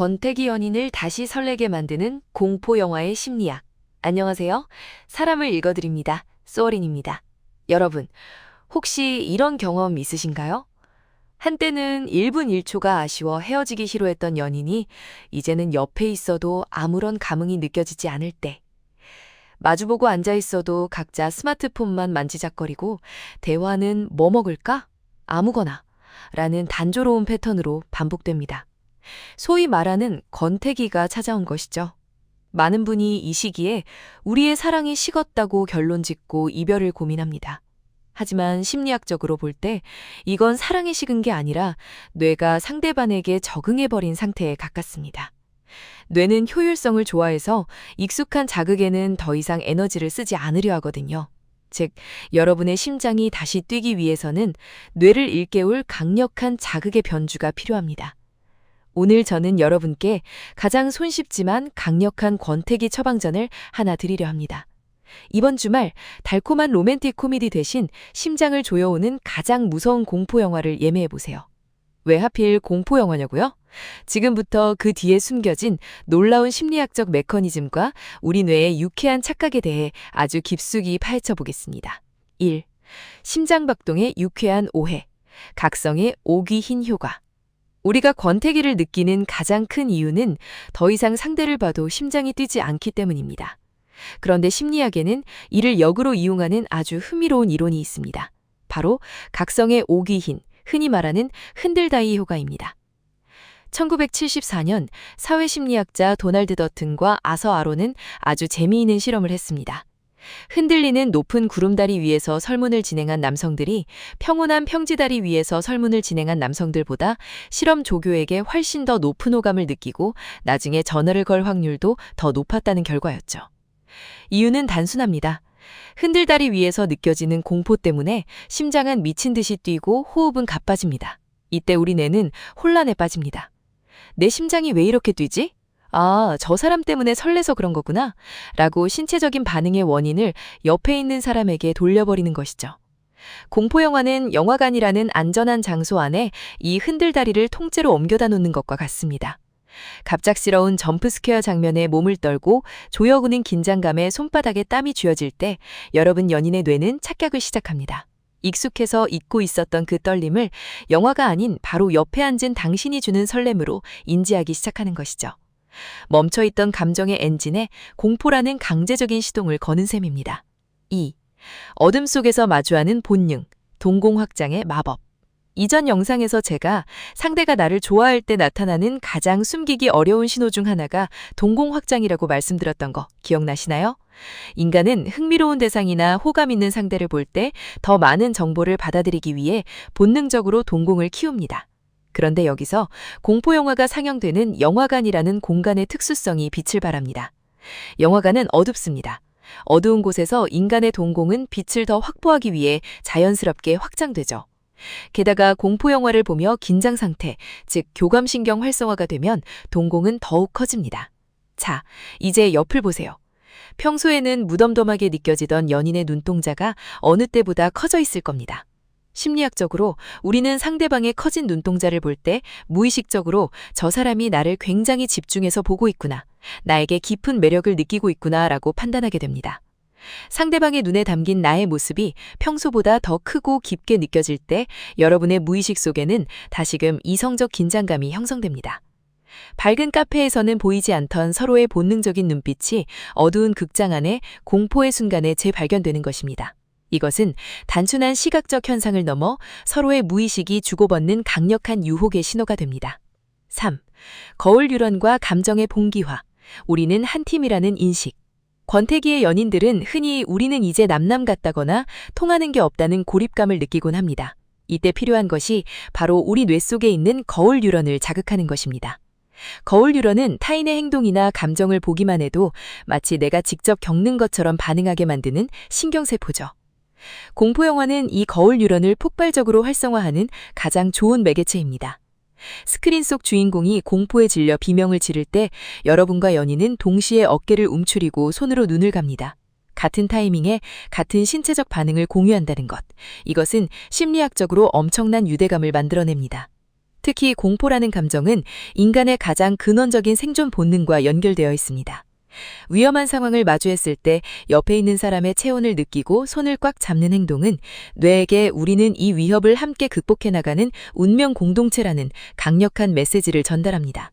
권태기 연인을 다시 설레게 만드는 공포 영화의 심리학. 안녕하세요. 사람을 읽어드립니다. 소어린입니다. 여러분, 혹시 이런 경험 있으신가요? 한때는 1분 1초가 아쉬워 헤어지기 싫어했던 연인이 이제는 옆에 있어도 아무런 감흥이 느껴지지 않을 때. 마주보고 앉아 있어도 각자 스마트폰만 만지작거리고 대화는 뭐 먹을까? 아무거나 라는 단조로운 패턴으로 반복됩니다. 소위 말하는 권태기가 찾아온 것이죠. 많은 분이 이 시기에 우리의 사랑이 식었다고 결론 짓고 이별을 고민합니다. 하지만 심리학적으로 볼 때 이건 사랑이 식은 게 아니라 뇌가 상대방에게 적응해버린 상태에 가깝습니다. 뇌는 효율성을 좋아해서 익숙한 자극에는 더 이상 에너지를 쓰지 않으려 하거든요. 즉, 여러분의 심장이 다시 뛰기 위해서는 뇌를 일깨울 강력한 자극의 변주가 필요합니다. 오늘 저는 여러분께 가장 손쉽지만 강력한 권태기 처방전을 하나 드리려 합니다. 이번 주말 달콤한 로맨틱 코미디 대신 심장을 조여오는 가장 무서운 공포 영화를 예매해보세요. 왜 하필 공포 영화냐고요? 지금부터 그 뒤에 숨겨진 놀라운 심리학적 메커니즘과 우리 뇌의 유쾌한 착각에 대해 아주 깊숙이 파헤쳐 보겠습니다. 1. 심장박동의 유쾌한 오해, 각성의 오귀흰 효과. 우리가 권태기를 느끼는 가장 큰 이유는 더 이상 상대를 봐도 심장이 뛰지 않기 때문입니다. 그런데 심리학에는 이를 역으로 이용하는 아주 흥미로운 이론이 있습니다. 바로 각성의 오귀흰, 흔히 말하는 흔들다이 효과입니다. 1974년 사회심리학자 도널드 더튼과 아서 아론은 아주 재미있는 실험을 했습니다. 흔들리는 높은 구름다리 위에서 설문을 진행한 남성들이 평온한 평지다리 위에서 설문을 진행한 남성들보다 실험 조교에게 훨씬 더 높은 호감을 느끼고 나중에 전화를 걸 확률도 더 높았다는 결과였죠. 이유는 단순합니다. 흔들다리 위에서 느껴지는 공포 때문에 심장은 미친 듯이 뛰고 호흡은 가빠집니다. 이때 우리 뇌는 혼란에 빠집니다. 내 심장이 왜 이렇게 뛰지? 아, 저 사람 때문에 설레서 그런 거구나 라고 신체적인 반응의 원인을 옆에 있는 사람에게 돌려버리는 것이죠. 공포영화는 영화관이라는 안전한 장소 안에 이 흔들다리를 통째로 옮겨다 놓는 것과 같습니다. 갑작스러운 점프스퀘어 장면에 몸을 떨고 조여오는 긴장감에 손바닥에 땀이 쥐어질 때 여러분 연인의 뇌는 착각을 시작합니다. 익숙해서 잊고 있었던 그 떨림을 영화가 아닌 바로 옆에 앉은 당신이 주는 설렘으로 인지하기 시작하는 것이죠. 멈춰있던 감정의 엔진에 공포라는 강제적인 시동을 거는 셈입니다. 2. 어둠 속에서 마주하는 본능, 동공확장의 마법. 이전 영상에서 제가 상대가 나를 좋아할 때 나타나는 가장 숨기기 어려운 신호 중 하나가 동공확장이라고 말씀드렸던 거 기억나시나요? 인간은 흥미로운 대상이나 호감 있는 상대를 볼 때 더 많은 정보를 받아들이기 위해 본능적으로 동공을 키웁니다. 그런데 여기서 공포영화가 상영되는 영화관이라는 공간의 특수성이 빛을 발합니다. 영화관은 어둡습니다. 어두운 곳에서 인간의 동공은 빛을 더 확보하기 위해 자연스럽게 확장되죠. 게다가 공포영화를 보며 긴장 상태, 즉 교감신경 활성화가 되면 동공은 더욱 커집니다. 자, 이제 옆을 보세요. 평소에는 무덤덤하게 느껴지던 연인의 눈동자가 어느 때보다 커져 있을 겁니다. 심리학적으로 우리는 상대방의 커진 눈동자를 볼 때 무의식적으로 저 사람이 나를 굉장히 집중해서 보고 있구나, 나에게 깊은 매력을 느끼고 있구나 라고 판단하게 됩니다. 상대방의 눈에 담긴 나의 모습이 평소보다 더 크고 깊게 느껴질 때 여러분의 무의식 속에는 다시금 이성적 긴장감이 형성됩니다. 밝은 카페에서는 보이지 않던 서로의 본능적인 눈빛이 어두운 극장 안에 공포의 순간에 재발견되는 것입니다. 이것은 단순한 시각적 현상을 넘어 서로의 무의식이 주고받는 강력한 유혹의 신호가 됩니다. 3. 거울 유런과 감정의 봉기화. 우리는 한 팀이라는 인식. 권태기의 연인들은 흔히 우리는 이제 남남 같다거나 통하는 게 없다는 고립감을 느끼곤 합니다. 이때 필요한 것이 바로 우리 뇌 속에 있는 거울 유런을 자극하는 것입니다. 거울 유런은 타인의 행동이나 감정을 보기만 해도 마치 내가 직접 겪는 것처럼 반응하게 만드는 신경세포죠. 공포영화는 이 거울 뉴런을 폭발적으로 활성화하는 가장 좋은 매개체입니다. 스크린 속 주인공이 공포에 질려 비명을 지를 때 여러분과 연인은 동시에 어깨를 움츠리고 손으로 눈을 감니다. 같은 타이밍에 같은 신체적 반응을 공유한다는 것. 이것은 심리학적으로 엄청난 유대감을 만들어냅니다. 특히 공포라는 감정은 인간의 가장 근원적인 생존 본능과 연결되어 있습니다. 위험한 상황을 마주했을 때 옆에 있는 사람의 체온을 느끼고 손을 꽉 잡는 행동은 뇌에게 우리는 이 위협을 함께 극복해 나가는 운명 공동체라는 강력한 메시지를 전달합니다.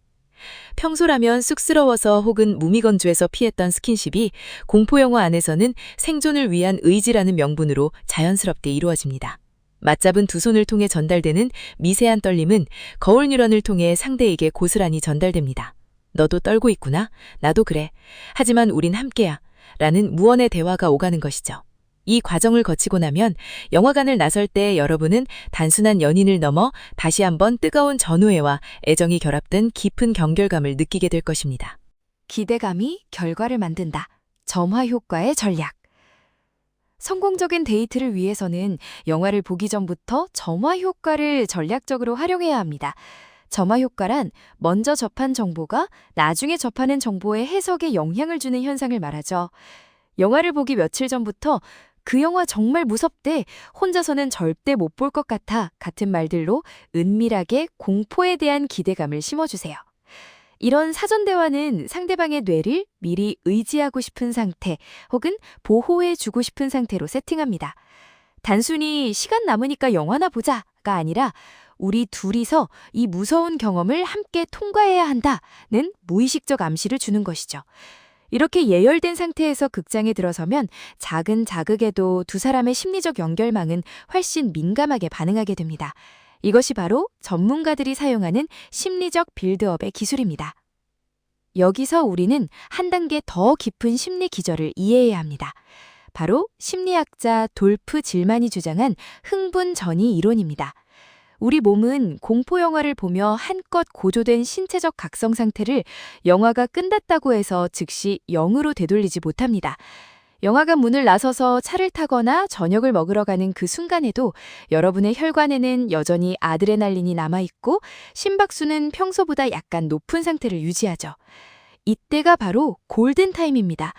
평소라면 쑥스러워서 혹은 무미건조해서 피했던 스킨십이 공포영화 안에서는 생존을 위한 의지라는 명분으로 자연스럽게 이루어집니다. 맞잡은 두 손을 통해 전달되는 미세한 떨림은 거울 뉴런을 통해 상대에게 고스란히 전달됩니다. 너도 떨고 있구나. 나도 그래. 하지만 우린 함께야. 라는 무언의 대화가 오가는 것이죠. 이 과정을 거치고 나면 영화관을 나설 때 여러분은 단순한 연인을 넘어 다시 한번 뜨거운 전우애와 애정이 결합된 깊은 경결감을 느끼게 될 것입니다. 기대감이 결과를 만든다. 점화 효과의 전략. 성공적인 데이트를 위해서는 영화를 보기 전부터 점화 효과를 전략적으로 활용해야 합니다. 점화 효과란 먼저 접한 정보가 나중에 접하는 정보의 해석에 영향을 주는 현상을 말하죠. 영화를 보기 며칠 전부터 그 영화 정말 무섭대, 혼자서는 절대 못 볼 것 같은 말들로 은밀하게 공포에 대한 기대감을 심어주세요. 이런 사전 대화는 상대방의 뇌를 미리 의지하고 싶은 상태 혹은 보호해주고 싶은 상태로 세팅합니다. 단순히 시간 남으니까 영화나 보자가 아니라 우리 둘이서 이 무서운 경험을 함께 통과해야 한다는 무의식적 암시를 주는 것이죠. 이렇게 예열된 상태에서 극장에 들어서면 작은 자극에도 두 사람의 심리적 연결망은 훨씬 민감하게 반응하게 됩니다. 이것이 바로 전문가들이 사용하는 심리적 빌드업의 기술입니다. 여기서 우리는 한 단계 더 깊은 심리 기저를 이해해야 합니다. 바로 심리학자 돌프 질만이 주장한 흥분 전이 이론입니다. 우리 몸은 공포 영화를 보며 한껏 고조된 신체적 각성 상태를 영화가 끝났다고 해서 즉시 0으로 되돌리지 못합니다. 영화관 문을 나서서 차를 타거나 저녁을 먹으러 가는 그 순간에도 여러분의 혈관에는 여전히 아드레날린이 남아있고 심박수는 평소보다 약간 높은 상태를 유지하죠. 이때가 바로 골든타임입니다.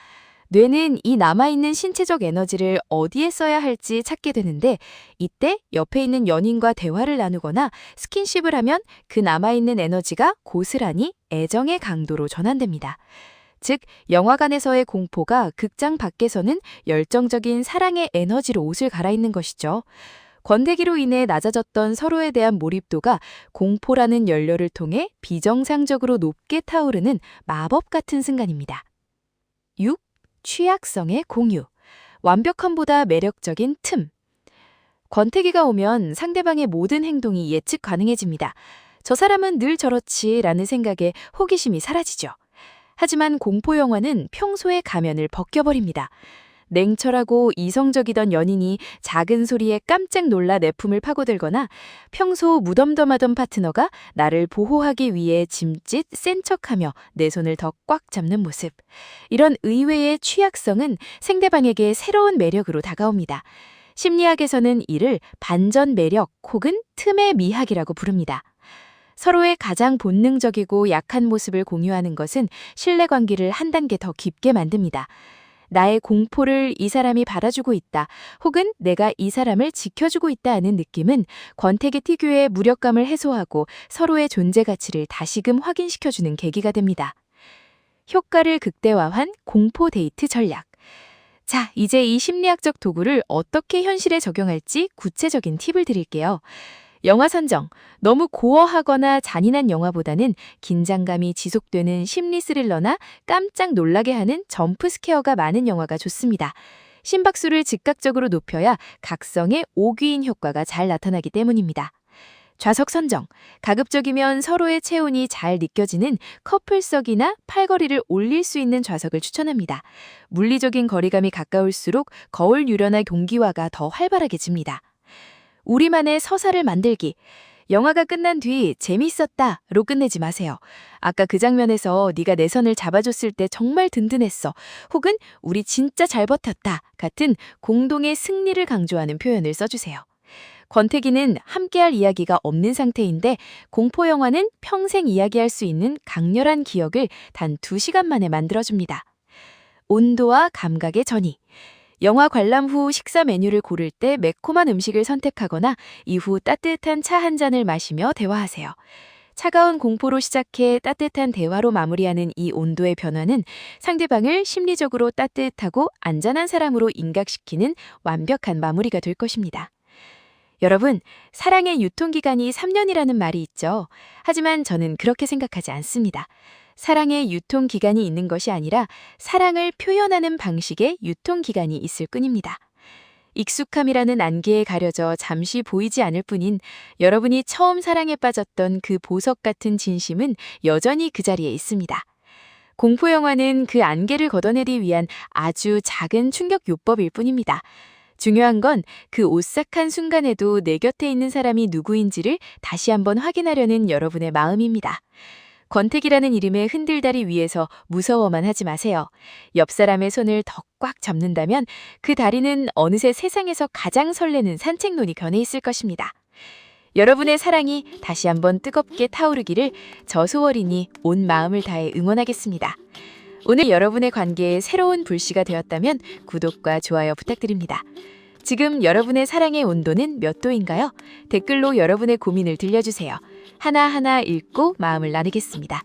뇌는 이 남아있는 신체적 에너지를 어디에 써야 할지 찾게 되는데 이때 옆에 있는 연인과 대화를 나누거나 스킨십을 하면 그 남아있는 에너지가 고스란히 애정의 강도로 전환됩니다. 즉, 영화관에서의 공포가 극장 밖에서는 열정적인 사랑의 에너지로 옷을 갈아입는 것이죠. 권태기로 인해 낮아졌던 서로에 대한 몰입도가 공포라는 연료를 통해 비정상적으로 높게 타오르는 마법 같은 순간입니다. 6. 취약성의 공유. 완벽함보다 매력적인 틈. 권태기가 오면 상대방의 모든 행동이 예측 가능해집니다. 저 사람은 늘 저렇지 라는 생각에 호기심이 사라지죠. 하지만 공포 영화는 평소의 가면을 벗겨버립니다. 냉철하고 이성적이던 연인이 작은 소리에 깜짝 놀라 내 품을 파고들거나 평소 무덤덤하던 파트너가 나를 보호하기 위해 짐짓 센 척하며 내 손을 더 꽉 잡는 모습. 이런 의외의 취약성은 상대방에게 새로운 매력으로 다가옵니다. 심리학에서는 이를 반전 매력 혹은 틈의 미학이라고 부릅니다. 서로의 가장 본능적이고 약한 모습을 공유하는 것은 신뢰관계를 한 단계 더 깊게 만듭니다. 나의 공포를 이 사람이 받아주고 있다, 혹은 내가 이 사람을 지켜주고 있다 하는 느낌은 권태기 특유의 무력감을 해소하고 서로의 존재 가치를 다시금 확인시켜주는 계기가 됩니다. 효과를 극대화한 공포 데이트 전략. 자, 이제 이 심리학적 도구를 어떻게 현실에 적용할지 구체적인 팁을 드릴게요. 영화 선정. 너무 고어하거나 잔인한 영화보다는 긴장감이 지속되는 심리 스릴러나 깜짝 놀라게 하는 점프 스케어가 많은 영화가 좋습니다. 심박수를 즉각적으로 높여야 각성의 오귀인 효과가 잘 나타나기 때문입니다. 좌석 선정. 가급적이면 서로의 체온이 잘 느껴지는 커플석이나 팔걸이를 올릴 수 있는 좌석을 추천합니다. 물리적인 거리감이 가까울수록 거울 유련의 동기화가 더 활발하게집니다. 우리만의 서사를 만들기. 영화가 끝난 뒤 재밌었다로 끝내지 마세요. 아까 그 장면에서 네가 내 손을 잡아줬을 때 정말 든든했어. 혹은 우리 진짜 잘 버텼다 같은 공동의 승리를 강조하는 표현을 써주세요. 권태기는 함께할 이야기가 없는 상태인데 공포 영화는 평생 이야기할 수 있는 강렬한 기억을 단 2시간 만에 만들어줍니다. 온도와 감각의 전이. 영화 관람 후 식사 메뉴를 고를 때 매콤한 음식을 선택하거나 이후 따뜻한 차 한 잔을 마시며 대화하세요. 차가운 공포로 시작해 따뜻한 대화로 마무리하는 이 온도의 변화는 상대방을 심리적으로 따뜻하고 안전한 사람으로 인각시키는 완벽한 마무리가 될 것입니다. 여러분, 사랑의 유통기간이 3년이라는 말이 있죠. 하지만 저는 그렇게 생각하지 않습니다. 사랑의 유통기간이 있는 것이 아니라 사랑을 표현하는 방식의 유통기간이 있을 뿐입니다. 익숙함이라는 안개에 가려져 잠시 보이지 않을 뿐인 여러분이 처음 사랑에 빠졌던 그 보석 같은 진심은 여전히 그 자리에 있습니다. 공포영화는 그 안개를 걷어내기 위한 아주 작은 충격 요법일 뿐입니다. 중요한 건 그 오싹한 순간에도 내 곁에 있는 사람이 누구인지를 다시 한번 확인하려는 여러분의 마음입니다. 권태기라는 이름의 흔들다리 위에서 무서워만 하지 마세요. 옆 사람의 손을 더 꽉 잡는다면 그 다리는 어느새 세상에서 가장 설레는 산책로니 견해 있을 것입니다. 여러분의 사랑이 다시 한번 뜨겁게 타오르기를 저 소월인이 온 마음을 다해 응원하겠습니다. 오늘 여러분의 관계에 새로운 불씨가 되었다면 구독과 좋아요 부탁드립니다. 지금 여러분의 사랑의 온도는 몇 도인가요? 댓글로 여러분의 고민을 들려주세요. 하나하나 읽고 마음을 나누겠습니다.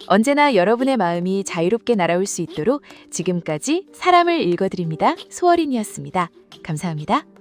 언제나 여러분의 마음이 자유롭게 날아올 수 있도록 지금까지 사람을 읽어드립니다. 소월인이었습니다. 감사합니다.